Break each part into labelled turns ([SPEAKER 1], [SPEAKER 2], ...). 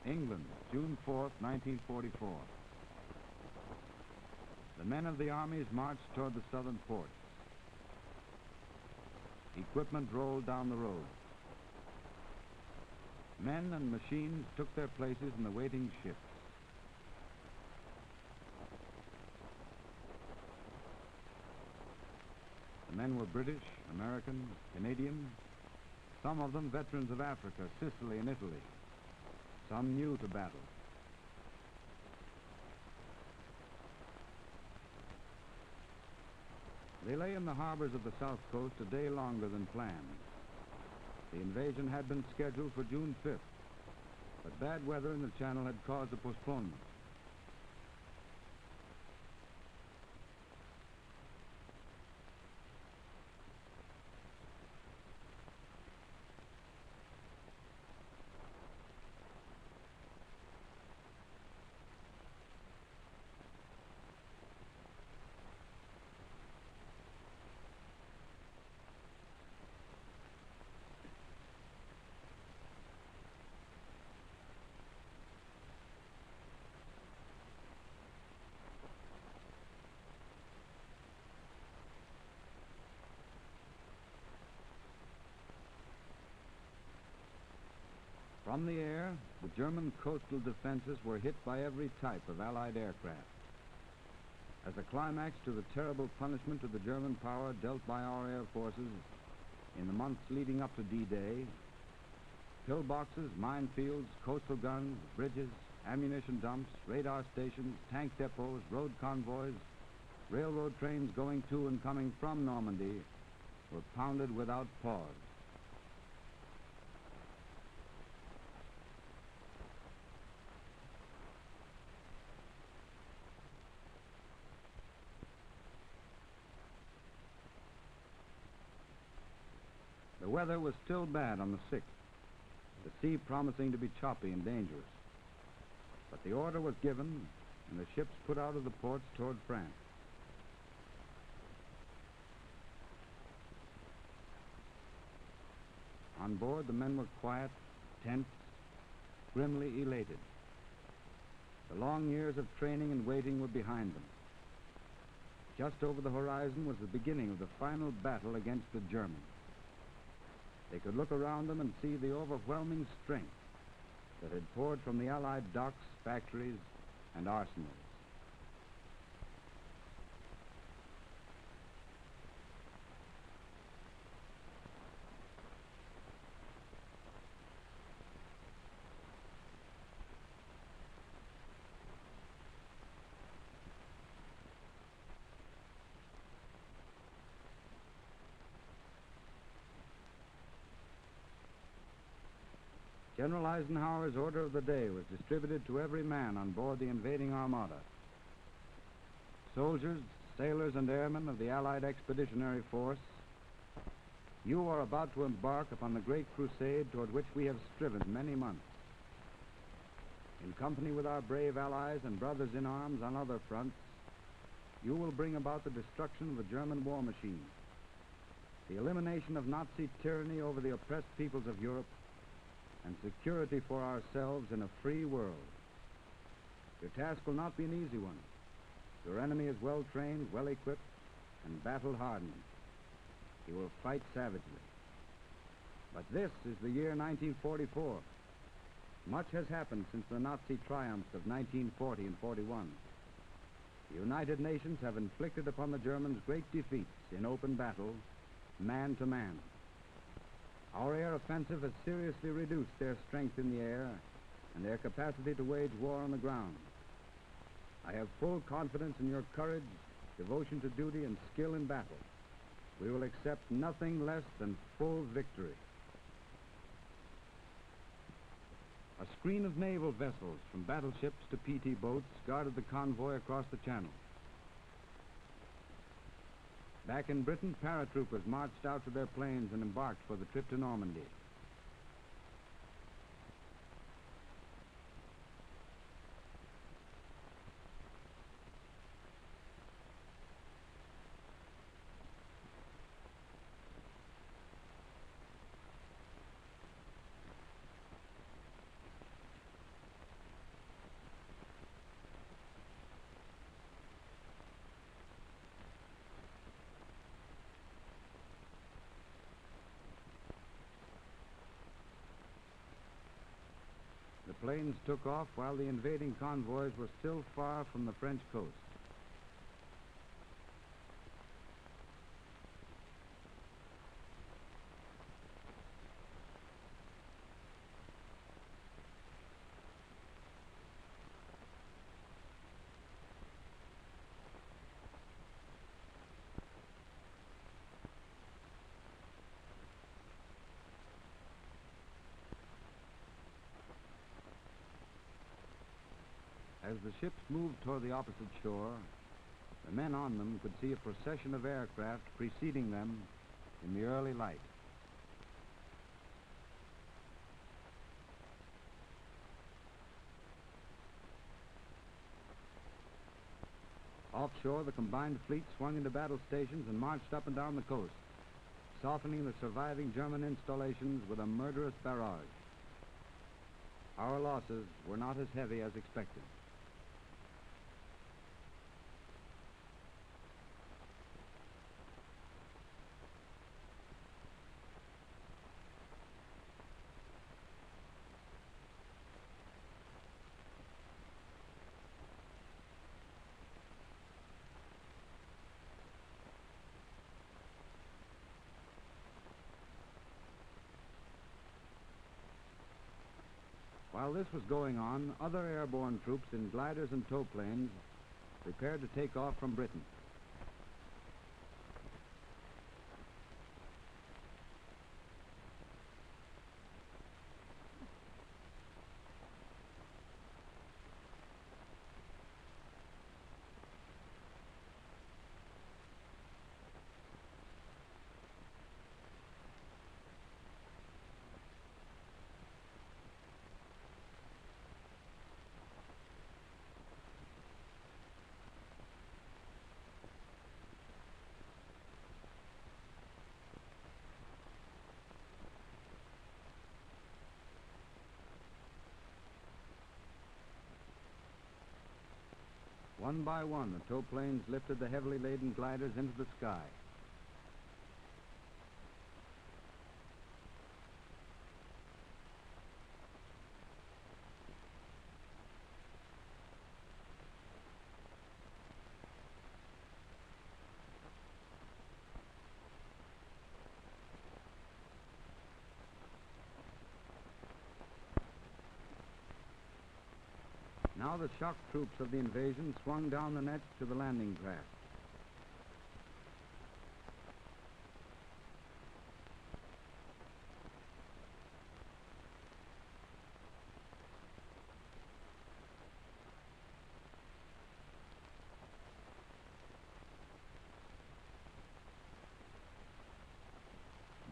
[SPEAKER 1] England, June 4th, 1944. The men of the armies marched toward the southern ports. Equipment rolled down the road. Men and machines took their places in the waiting ships. The men were British, American, Canadian, some of them veterans of Africa, Sicily, and Italy, some new to battle. They lay in the harbors of the South Coast a day longer than planned. The invasion had been scheduled for June 5th, but bad weather in the Channel had caused a postponement. From the air, the German coastal defenses were hit by every type of Allied aircraft. As a climax to the terrible punishment to the German power dealt by our air forces in the months leading up to D-Day, pillboxes, minefields, coastal guns, bridges, ammunition dumps, radar stations, tank depots, road convoys, railroad trains going to and coming from Normandy were pounded without pause. The weather was still bad on the 6th, the sea promising to be choppy and dangerous. But the order was given, and the ships put out of the ports toward France. On board, the men were quiet, tense, grimly elated. The long years of training and waiting were behind them. Just over the horizon was the beginning of the final battle against the Germans. They could look around them and see the overwhelming strength that had poured from the Allied docks, factories, and arsenals. General Eisenhower's order of the day was distributed to every man on board the invading armada. Soldiers, sailors, and airmen of the Allied Expeditionary Force, you are about to embark upon the great crusade toward which we have striven many months. In company with our brave allies and brothers in arms on other fronts, you will bring about the destruction of the German war machine, the elimination of Nazi tyranny over the oppressed peoples of Europe, and security for ourselves in a free world. Your task will not be an easy one. Your enemy is well-trained, well-equipped, and battle-hardened. He will fight savagely. But this is the year 1944. Much has happened since the Nazi triumphs of 1940 and 41. The United Nations have inflicted upon the Germans great defeats in open battle, man to man. Our air offensive has seriously reduced their strength in the air and their capacity to wage war on the ground. I have full confidence in your courage, devotion to duty, and skill in battle. We will accept nothing less than full victory. A screen of naval vessels, from battleships to PT boats, guarded the convoy across the Channel. Back in Britain, paratroopers marched out to their planes and embarked for the trip to Normandy. planes took off while the invading convoys were still far from the French coast. As the ships moved toward the opposite shore, the men on them could see a procession of aircraft preceding them in the early light. Offshore, the combined fleet swung into battle stations and marched up and down the coast, softening the surviving German installations with a murderous barrage. Our losses were not as heavy as expected. While this was going on, other airborne troops in gliders and tow planes prepared to take off from Britain. One by one, the tow planes lifted the heavily laden gliders into the sky. Now the shock troops of the invasion swung down the net to the landing craft.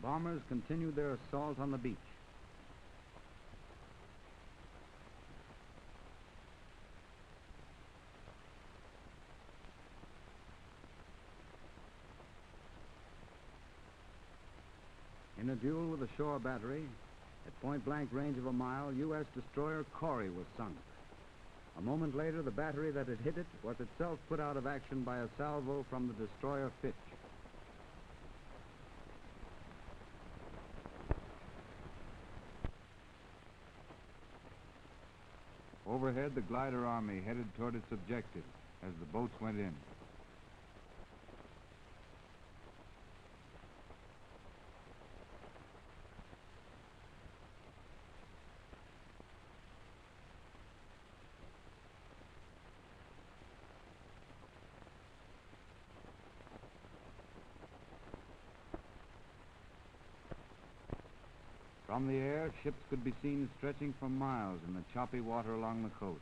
[SPEAKER 1] Bombers continued their assault on the beach. In a duel with a shore battery, at point-blank range of a mile, U.S. destroyer Corey was sunk. A moment later, the battery that had hit it was itself put out of action by a salvo from the destroyer Fitch. Overhead, the glider army headed toward its objective as the boats went in. From the air, ships could be seen stretching for miles in the choppy water along the coast.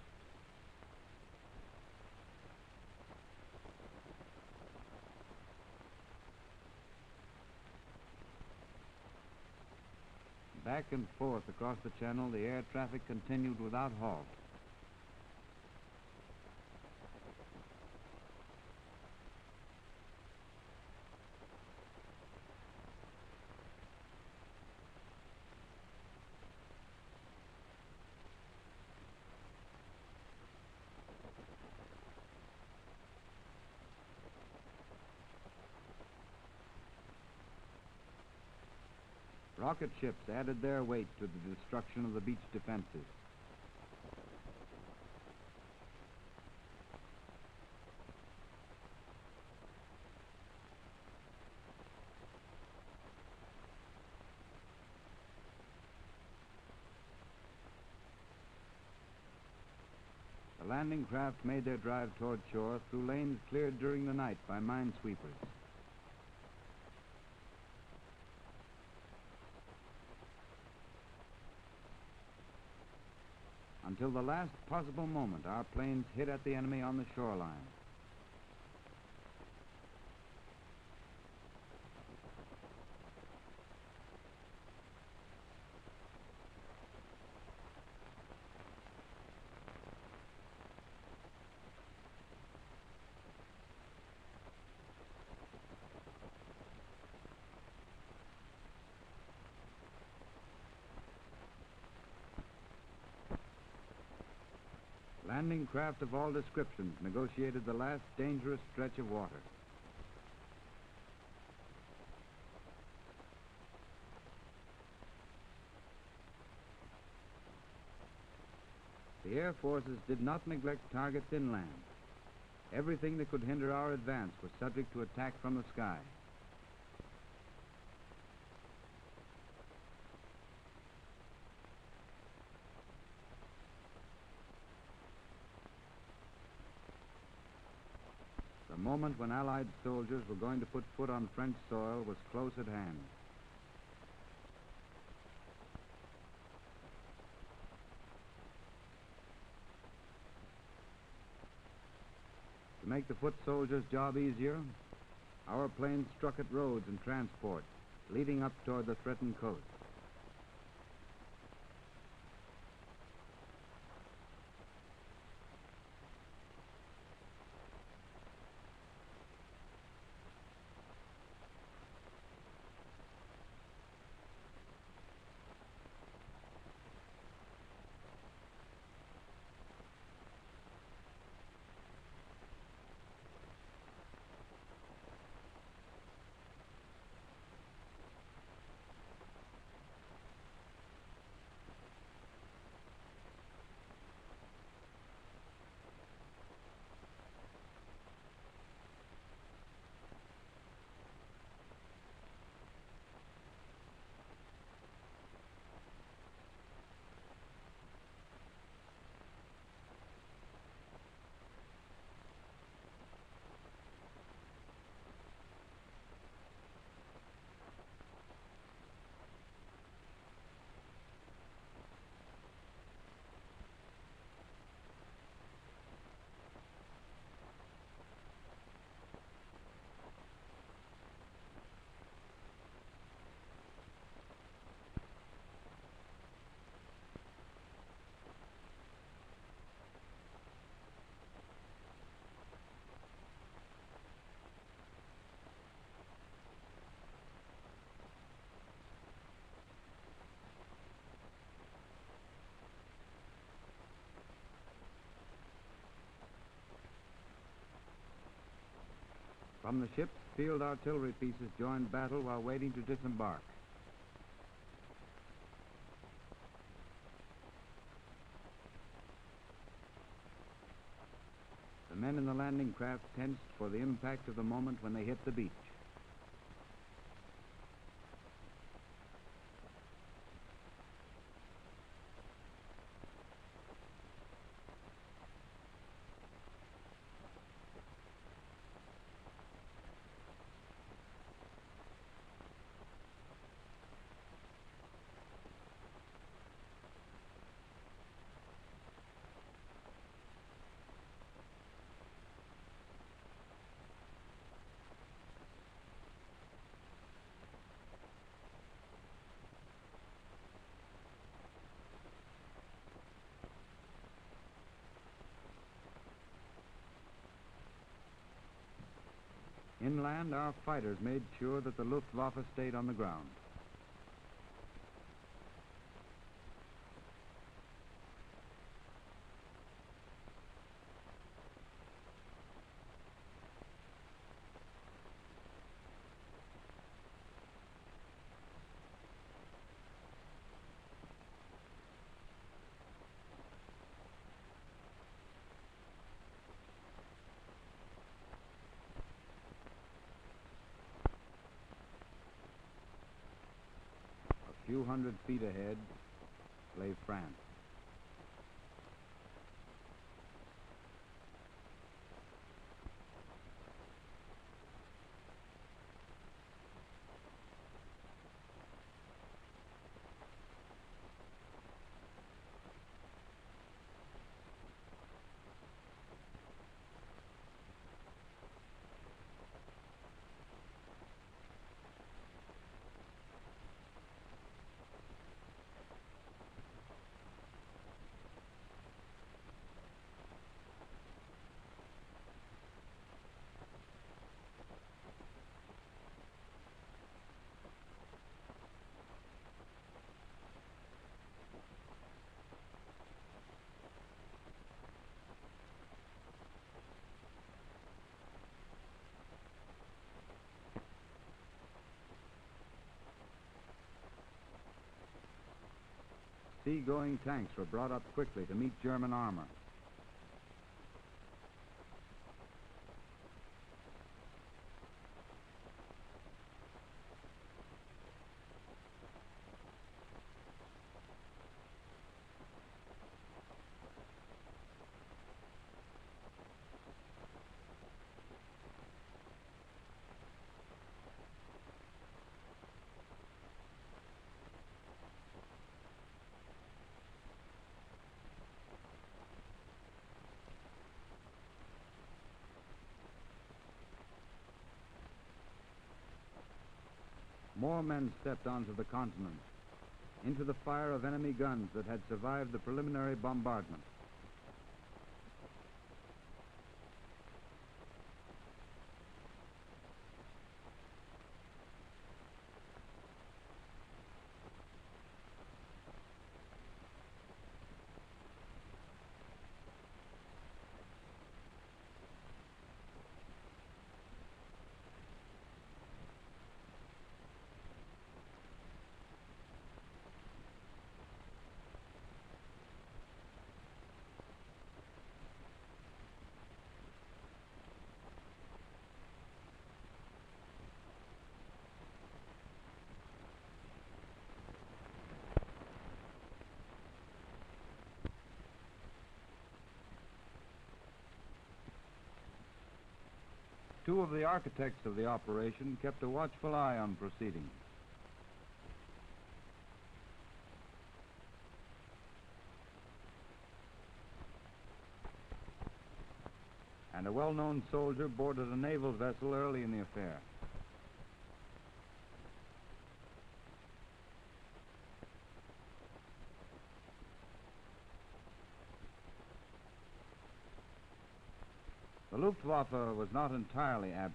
[SPEAKER 1] Back and forth across the channel, the air traffic continued without halt. Rocket ships added their weight to the destruction of the beach defenses. landing craft made their drive toward shore through lanes cleared during the night by minesweepers. Until the last possible moment, our planes hit at the enemy on the shoreline. Landing craft of all descriptions negotiated the last dangerous stretch of water. The Air Forces did not neglect targets inland. Everything that could hinder our advance was subject to attack from the sky. The moment when Allied soldiers were going to put foot on French soil was close at hand. To make the foot soldiers' job easier, our planes struck at roads and transport, leading up toward the threatened coast. From the ships, field artillery pieces joined battle while waiting to disembark. The men in the landing craft tensed for the impact of the moment when they hit the beach. Inland, our fighters made sure that the Luftwaffe stayed on the ground. A few hundred feet ahead lay France. Sea-going tanks were brought up quickly to meet German armor. More men stepped onto the continent, into the fire of enemy guns that had survived the preliminary bombardment. Two of the architects of the operation kept a watchful eye on proceedings. And a well-known soldier boarded a naval vessel early in the affair. The Luftwaffe was not entirely absent.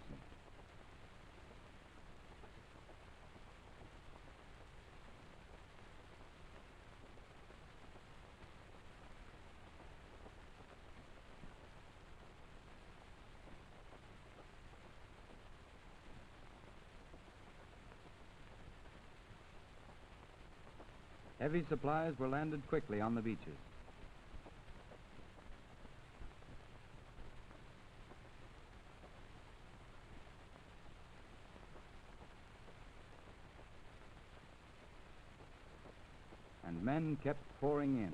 [SPEAKER 1] Heavy supplies were landed quickly on the beaches. And men kept pouring in.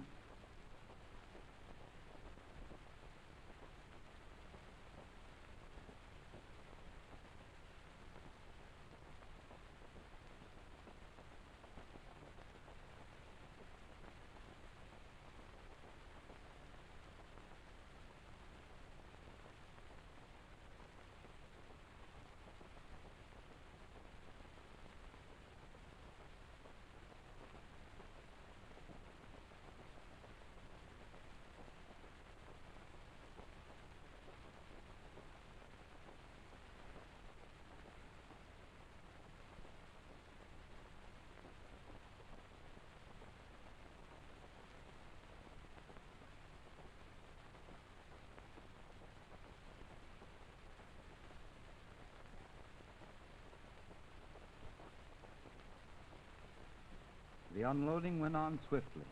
[SPEAKER 1] The unloading went on swiftly.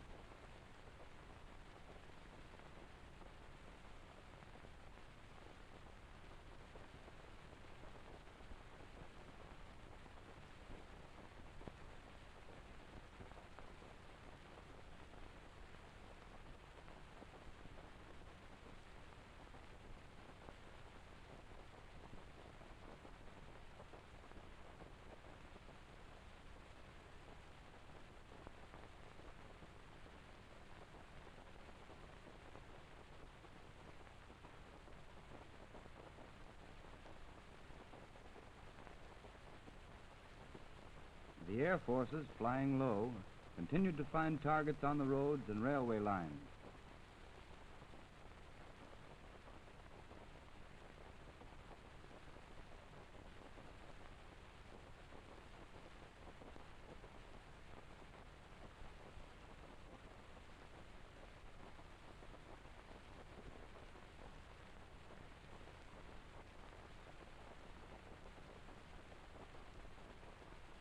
[SPEAKER 1] The air forces, flying low, continued to find targets on the roads and railway lines.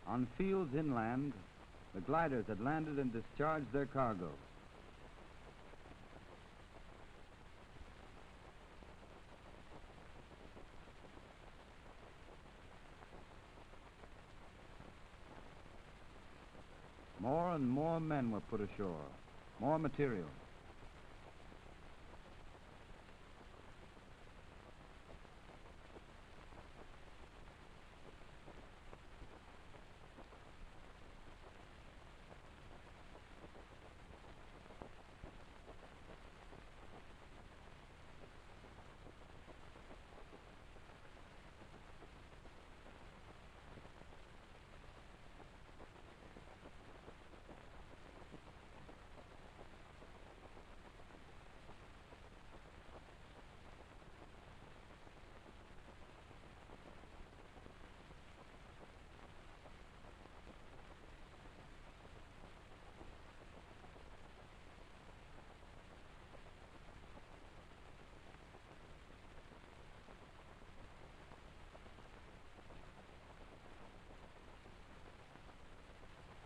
[SPEAKER 1] On fields inland, The gliders had landed and discharged their cargo. More and more men were put ashore, more material.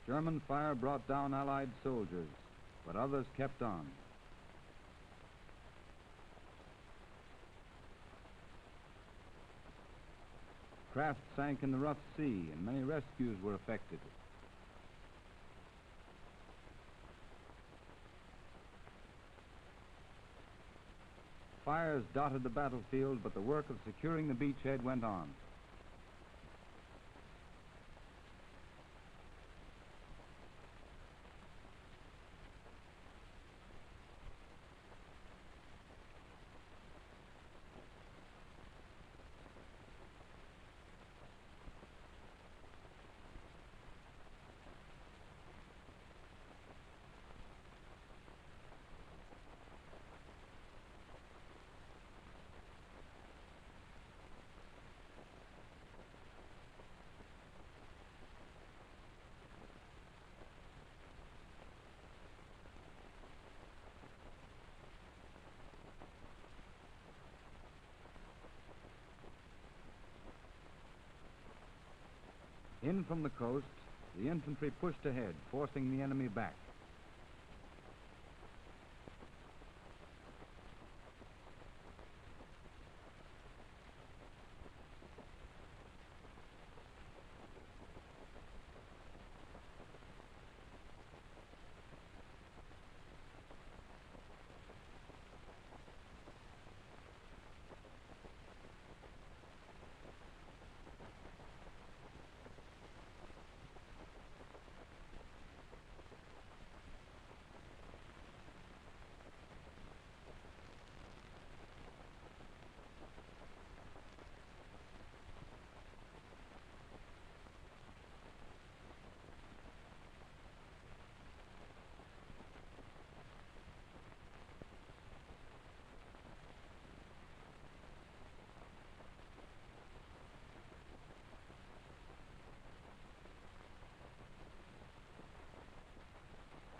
[SPEAKER 1] German fire brought down Allied soldiers, but others kept on. Craft sank in the rough sea, and many rescues were effected. Fires dotted the battlefield, but the work of securing the beachhead went on. In from the coast, the infantry pushed ahead, forcing the enemy back.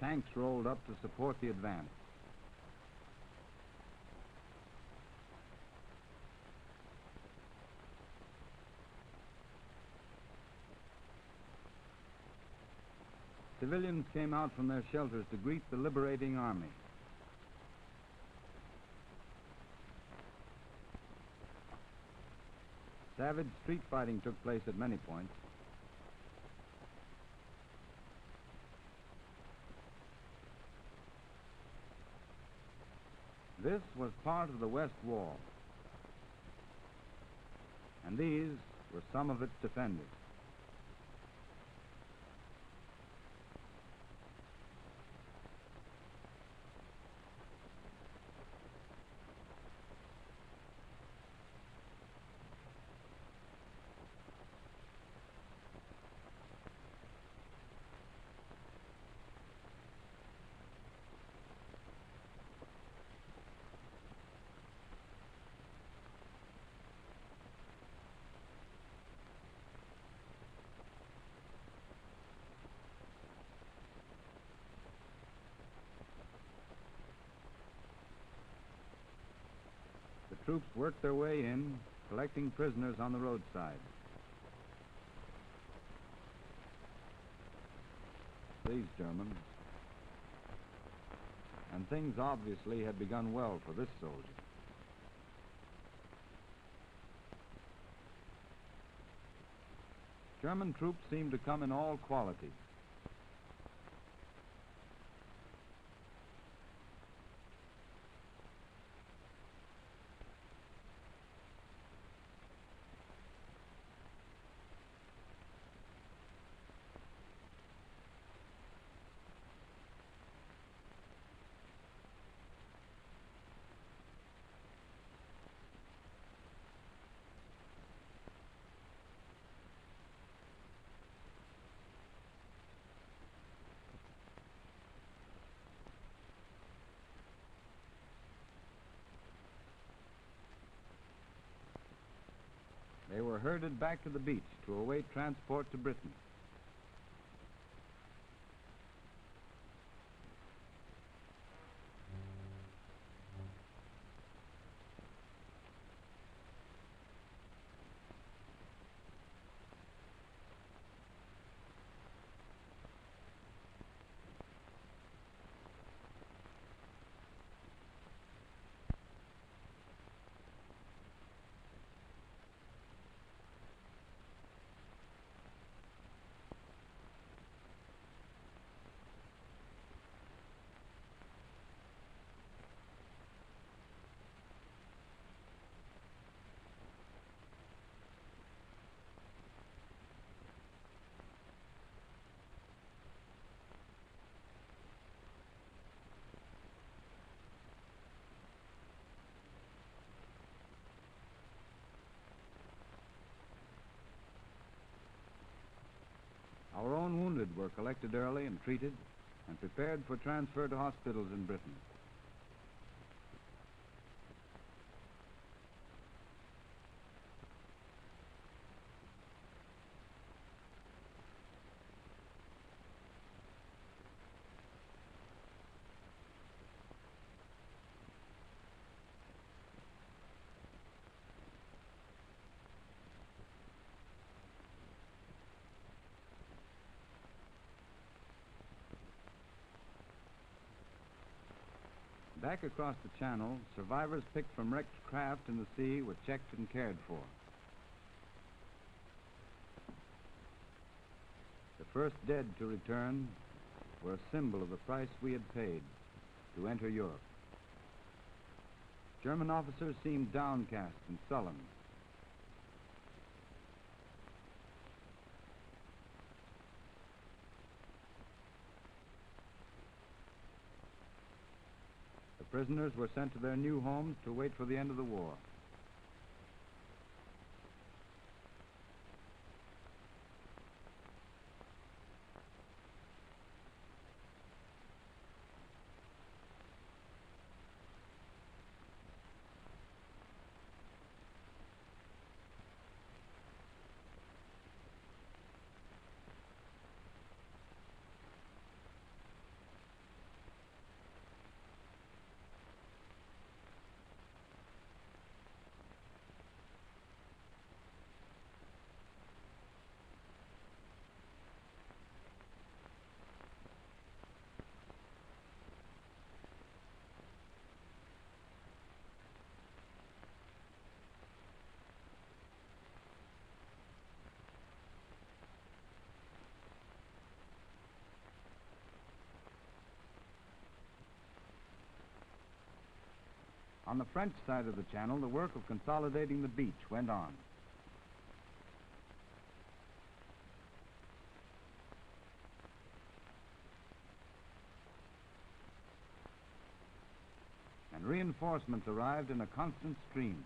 [SPEAKER 1] Tanks rolled up to support the advance. Civilians came out from their shelters to greet the liberating army. Savage street fighting took place at many points. This was part of the West Wall, and these were some of its defenders. The troops worked their way in, collecting prisoners on the roadside. these Germans. And things obviously had begun well for this soldier. German troops seemed to come in all qualities. They were herded back to the beach to await transport to Britain. Our own wounded were collected early and treated and prepared for transfer to hospitals in Britain. Back across the channel, survivors picked from wrecked craft in the sea were checked and cared for. The first dead to return were a symbol of the price we had paid to enter Europe. German officers seemed downcast and sullen. Prisoners were sent to their new homes to wait for the end of the war. On the French side of the channel, the work of consolidating the beach went on. And reinforcements arrived in a constant stream.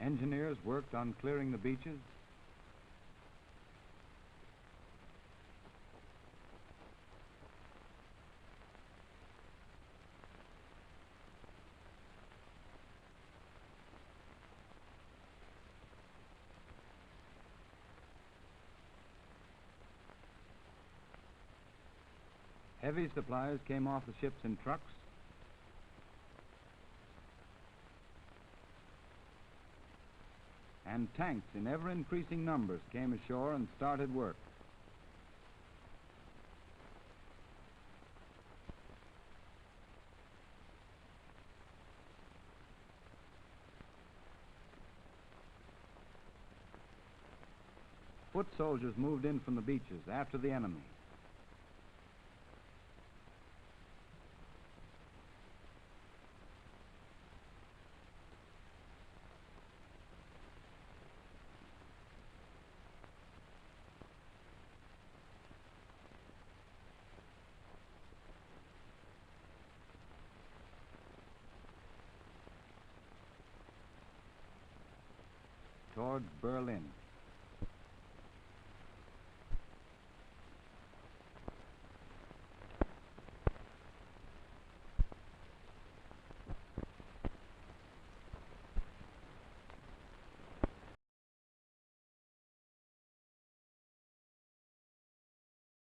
[SPEAKER 1] Engineers worked on clearing the beaches. Heavy supplies came off the ships in trucks, and tanks in ever-increasing numbers came ashore and started work. Foot soldiers moved in from the beaches after the enemy. Towards Berlin.